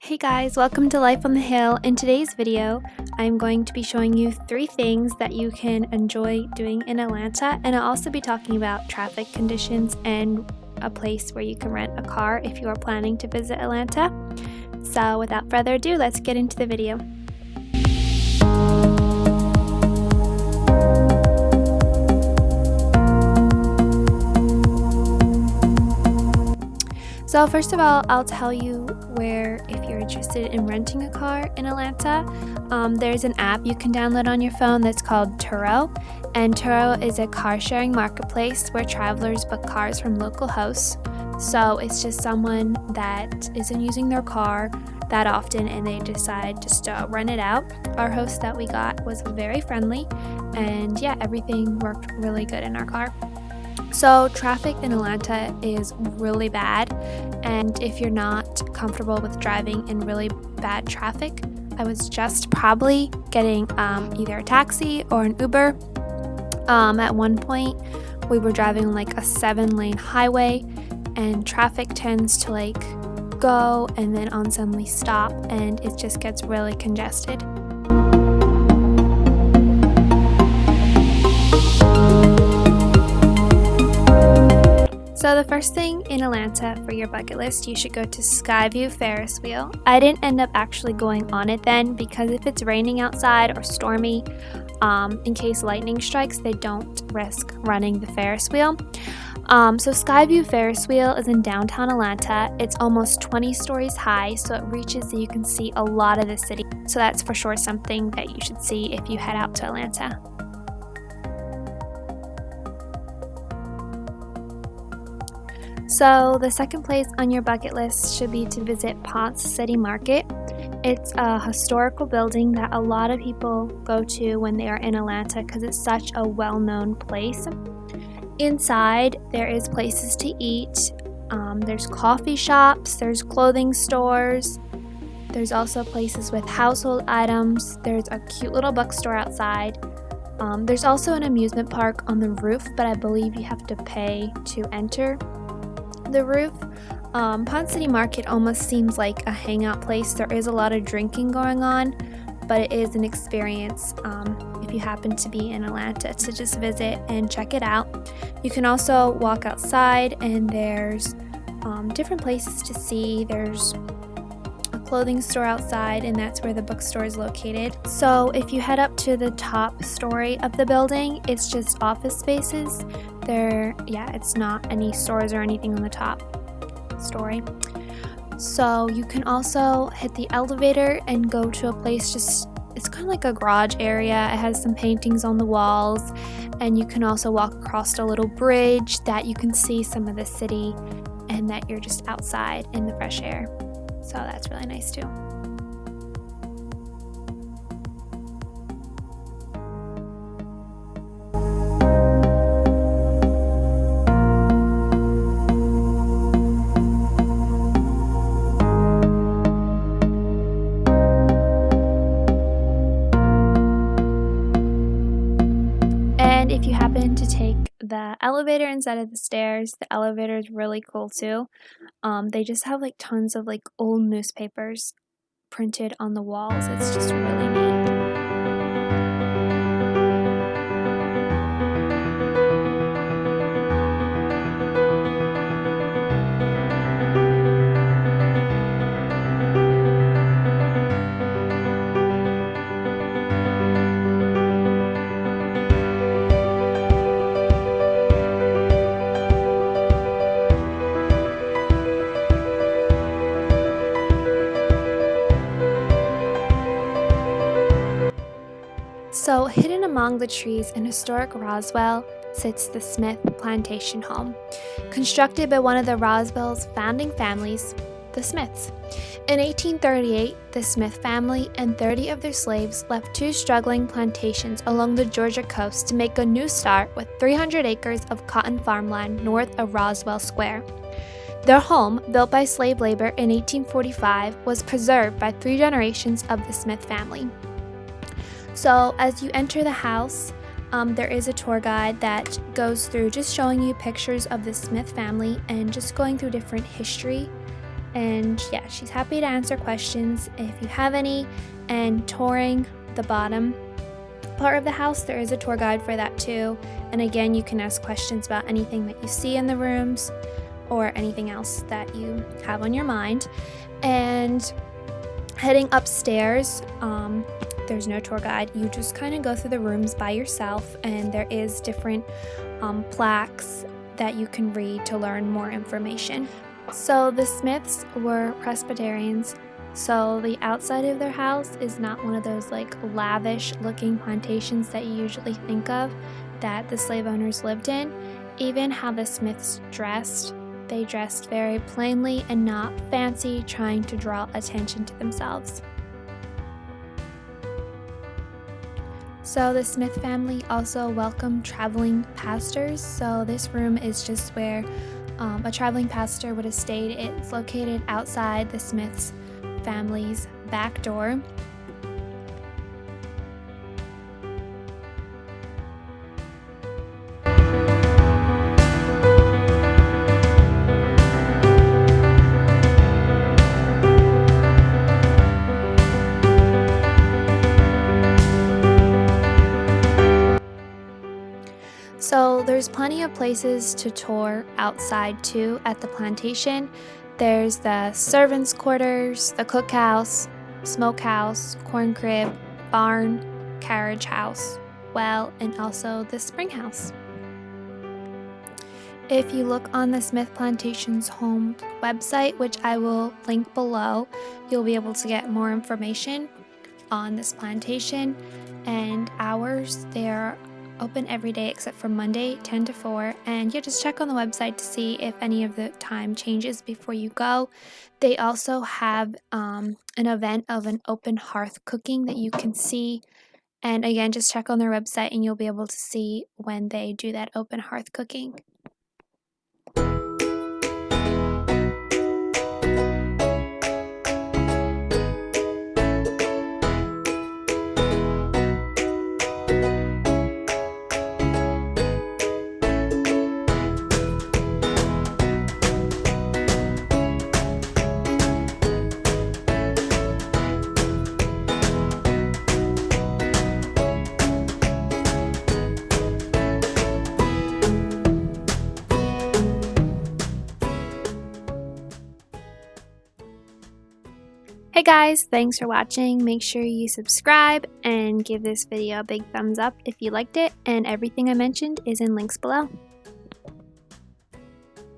Hey guys, welcome to Life on the Hill. In today's video, I'm going to be showing you 3 things that you can enjoy doing in Atlanta, and I'll also be talking about traffic conditions and a place where you can rent a car if you are planning to visit Atlanta. So without further ado, let's get into the video. So first of all, I'll tell you where, if you're interested in renting a car in Atlanta, there's an app you can download on your phone that's called Turo. And Turo is a car sharing marketplace where travelers book cars from local hosts. So it's just someone that isn't using their car that often and they decide just to rent it out. Our host that we got was very friendly, and yeah, everything worked really good in our car. So traffic in Atlanta is really bad, and if you're not comfortable with driving in really bad traffic, I was just probably getting either a taxi or an Uber. At one point, we were driving on like a 7-lane highway, and traffic tends to go and then suddenly stop, and it just gets really congested. So the first thing in Atlanta for your bucket list, you should go to Skyview Ferris Wheel. I didn't end up actually going on it then because if it's raining outside or stormy, in case lightning strikes, they don't risk running the Ferris wheel. So Skyview Ferris Wheel is in downtown Atlanta. It's almost 20 stories high, so it reaches that you can see a lot of the city. So that's for sure something that you should see if you head out to Atlanta. So the second place on your bucket list should be to visit Ponce City Market. It's a historical building that a lot of people go to when they are in Atlanta because it's such a well-known place. Inside, there is places to eat. There's coffee shops, there's clothing stores. There's also places with household items. There's a cute little bookstore outside. There's also an amusement park on the roof, but I believe you have to pay to enter the roof. Ponce City Market almost seems like a hangout place. There is a lot of drinking going on, but it is an experience if you happen to be in Atlanta to just visit and check it out. You can also walk outside, and there's different places to see. There's a clothing store outside, and that's where the bookstore is located. So if you head up to the top story of the building, it's just office spaces. It's not any stores or anything on the top story. So you can also hit the elevator and go to a place it's kind of like a garage area. It has some paintings on the walls, and you can also walk across a little bridge that you can see some of the city and that you're just outside in the fresh air. So that's really nice too. And if you happen to take the elevator instead of the stairs, the elevator is really cool too. They just have tons of old newspapers printed on the walls. It's just really neat. So hidden among the trees in historic Roswell sits the Smith Plantation home, constructed by one of the Roswell's founding families, the Smiths. In 1838, the Smith family and 30 of their slaves left 2 struggling plantations along the Georgia coast to make a new start with 300 acres of cotton farmland north of Roswell Square. Their home, built by slave labor in 1845, was preserved by 3 generations of the Smith family. So as you enter the house, there is a tour guide that goes through just showing you pictures of the Smith family and just going through different history And yeah, she's happy to answer questions if you have any. And touring the bottom part of the house, there is a tour guide for that too. And again, you can ask questions about anything that you see in the rooms or anything else that you have on your mind. And heading upstairs, there's no tour guide. You just kind of go through the rooms by yourself, and there is different plaques that you can read to learn more information. So the Smiths were Presbyterians, so the outside of their house is not one of those like lavish looking plantations that you usually think of that the slave owners lived in. Even how the Smiths dressed, they dressed very plainly and not fancy, trying to draw attention to themselves. So the Smith family also welcomed traveling pastors. So this room is just where a traveling pastor would have stayed. It's located outside the Smiths family's back door. So there's plenty of places to tour outside too at the plantation. There's the servants' quarters, the cookhouse, smokehouse, corn crib, barn, carriage house, well, and also the spring house. If you look on the Smith Plantation's home website, which I will link below, you'll be able to get more information on this plantation and hours. They're open every day except for Monday 10 to 4, and you just check on the website to see if any of the time changes before you go. They also have an event of an open hearth cooking that you can see, and again, just check on their website and you'll be able to see when they do that open hearth cooking. Hey guys, thanks for watching. Make sure you subscribe and give this video a big thumbs up if you liked it, and everything I mentioned is in links below.